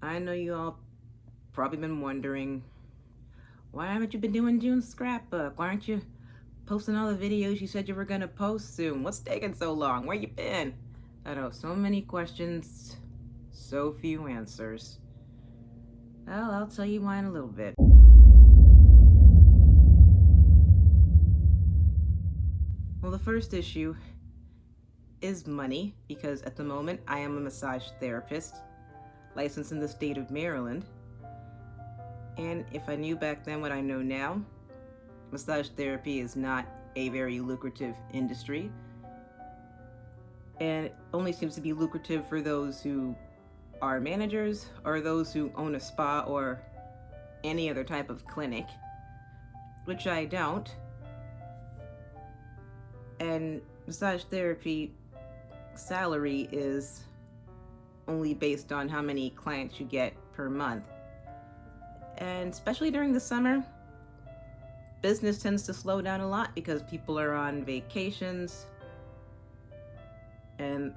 I know you all probably been wondering, why haven't you been doing June's scrapbook? Why aren't you posting all the videos you said you were gonna post soon? What's taking so long? Where you been? I know, so many questions, so few answers. Well, I'll tell you why in a little bit. Well, the first issue is money, because at the moment I am a massage therapist, licensed in the state of Maryland. And if I knew back then what I know now, massage therapy is not a very lucrative industry. And it only seems to be lucrative for those who are managers or those who own a spa or any other type of clinic, which I don't. And massage therapy salary is only based on how many clients you get per month. And especially during the summer, business tends to slow down a lot because people are on vacations and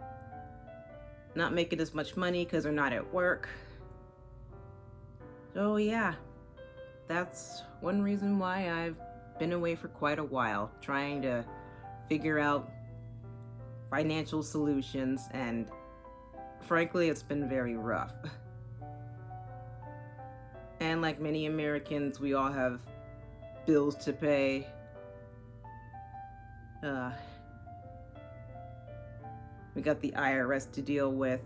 not making as much money because they're not at work. So yeah, that's one reason why I've been away for quite a while, trying to figure out financial solutions, and frankly, it's been very rough. And like many Americans, we all have bills to pay. We got the IRS to deal with,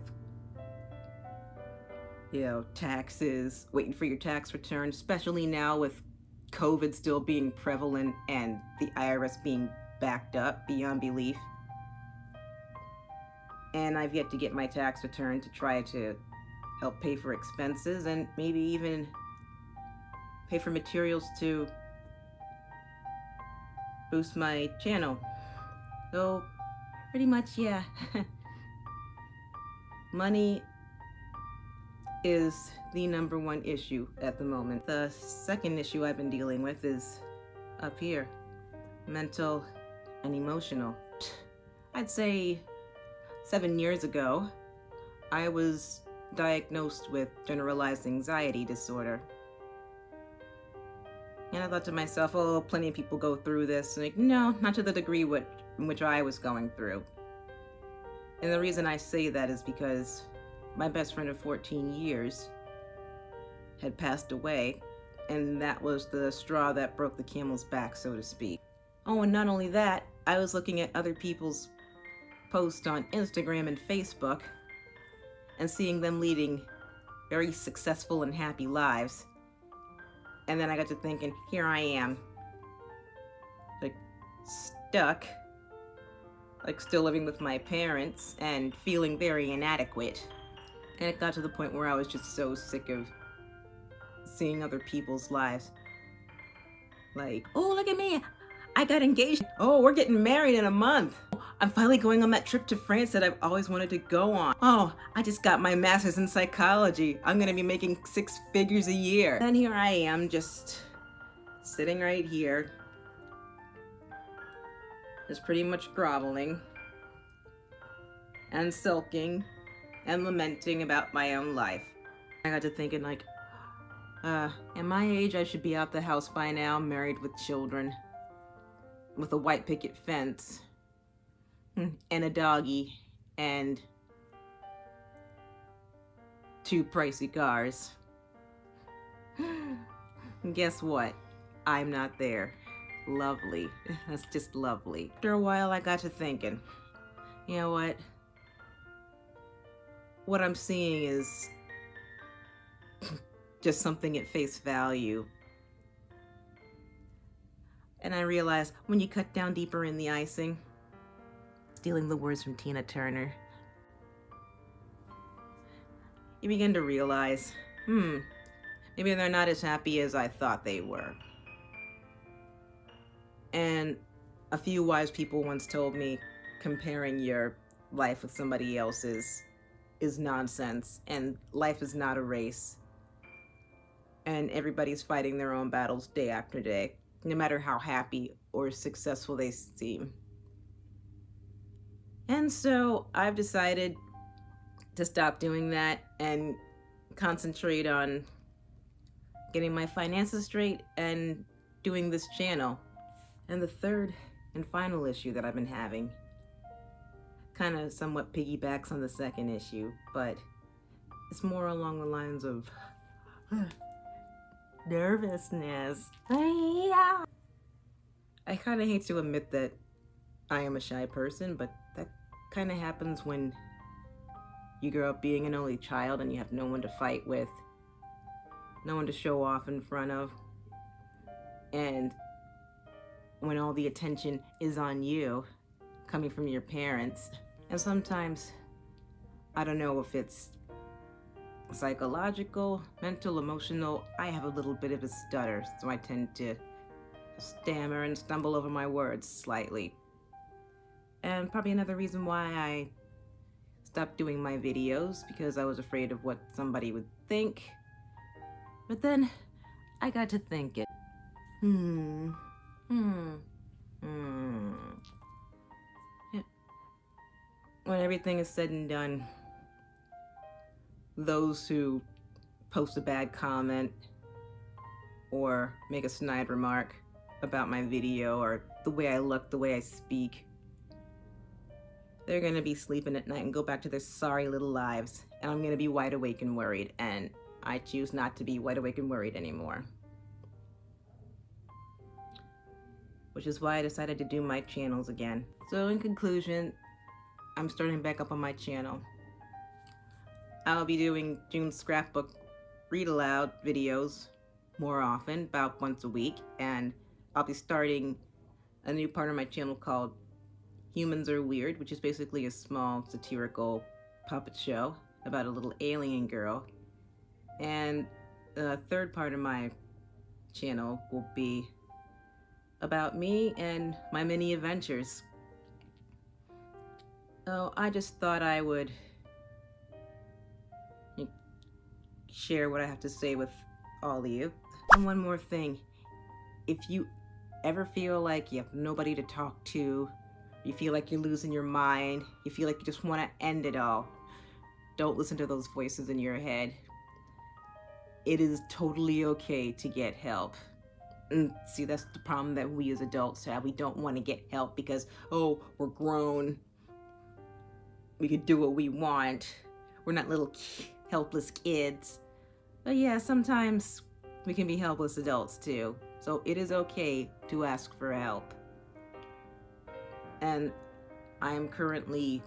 taxes, waiting for your tax return, especially now with COVID still being prevalent and the IRS being backed up beyond belief. And I've yet to get my tax return to try to help pay for expenses and maybe even pay for materials to boost my channel. So pretty much, yeah. Money is the number one issue at the moment. The second issue I've been dealing with is up here, mental and emotional. I'd say 7 years ago, I was diagnosed with generalized anxiety disorder. And I thought to myself, oh, plenty of people go through this. Like, no, not to the degree in which I was going through. And the reason I say that is because my best friend of 14 years had passed away, and that was the straw that broke the camel's back, so to speak. Oh, and not only that, I was looking at other people's posts on Instagram and Facebook and seeing them leading very successful and happy lives. And then I got to thinking, here I am, like stuck, like still living with my parents and feeling very inadequate. And it got to the point where I was just so sick of seeing other people's lives. Like, oh, look at me, I got engaged. Oh, we're getting married in a month. I'm finally going on that trip to France that I've always wanted to go on. Oh, I just got my master's in psychology. I'm gonna be making 6 figures a year. And here I am, just sitting right here, just pretty much groveling and sulking and lamenting about my own life. I got to thinking, like, at my age, I should be out the house by now, married with children, with a white picket fence, and a doggy, and 2 pricey cars. And guess what? I'm not there. Lovely. That's just lovely. After a while, I got to thinking, you know what? What I'm seeing is just something at face value. And I realized when you cut down deeper in the icing, stealing the words from Tina Turner, you begin to realize, maybe they're not as happy as I thought they were. And a few wise people once told me comparing your life with somebody else's is nonsense, and life is not a race. And everybody's fighting their own battles day after day, no matter how happy or successful they seem. And so I've decided to stop doing that and concentrate on getting my finances straight and doing this channel. And the third and final issue that I've been having kind of somewhat piggybacks on the second issue, but it's more along the lines of nervousness. I kind of hate to admit that I am a shy person, but that kind of happens when you grow up being an only child and you have no one to fight with, no one to show off in front of, and when all the attention is on you, coming from your parents. And sometimes, I don't know if it's psychological, mental, emotional, I have a little bit of a stutter, so I tend to stammer and stumble over my words slightly. And probably another reason why I stopped doing my videos, because I was afraid of what somebody would think. But then I got to thinking, when everything is said and done, those who post a bad comment or make a snide remark about my video or the way I look, the way I speak, they're gonna be sleeping at night and go back to their sorry little lives, and I'm gonna be wide awake and worried, and I choose not to be wide awake and worried anymore. Which is why I decided to do my channels again. So in conclusion, I'm starting back up on my channel. I'll be doing June's scrapbook read aloud videos more often, about once a week, and I'll be starting a new part of my channel called Humans Are Weird, which is basically a small satirical puppet show about a little alien girl. And the third part of my channel will be about me and my many adventures. So I just thought I would share what I have to say with all of you. And one more thing, if you ever feel like you have nobody to talk to, you feel like you're losing your mind, you feel like you just want to end it all, don't listen to those voices in your head. It is totally okay to get help. And see, that's the problem that we as adults have. We don't want to get help because, oh, we're grown. We could do what we want. We're not little helpless kids. But yeah, sometimes we can be helpless adults too. So it is okay to ask for help. And I'm currently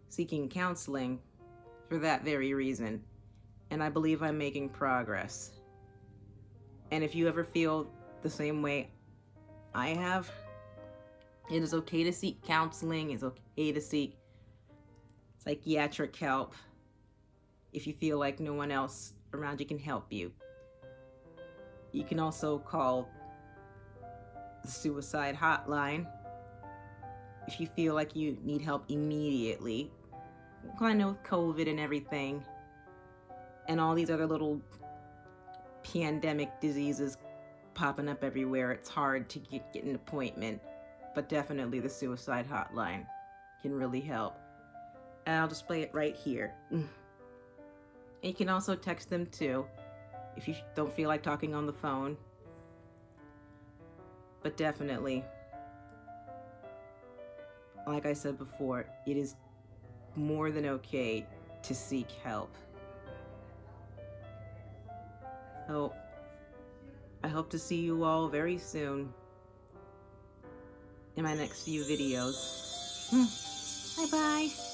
seeking counseling for that very reason. And I believe I'm making progress. And if you ever feel the same way I have, it is okay to seek counseling. It's okay to seek psychiatric help if you feel like no one else around you can help you. You can also call the suicide hotline if you feel like you need help immediately. I know with COVID and everything and all these other little pandemic diseases popping up everywhere, it's hard to get an appointment, but definitely the suicide hotline can really help. And I'll display it right here. And you can also text them too if you don't feel like talking on the phone. But definitely, like I said before, it is more than okay to seek help. So, I hope to see you all very soon in my next few videos. Bye-bye.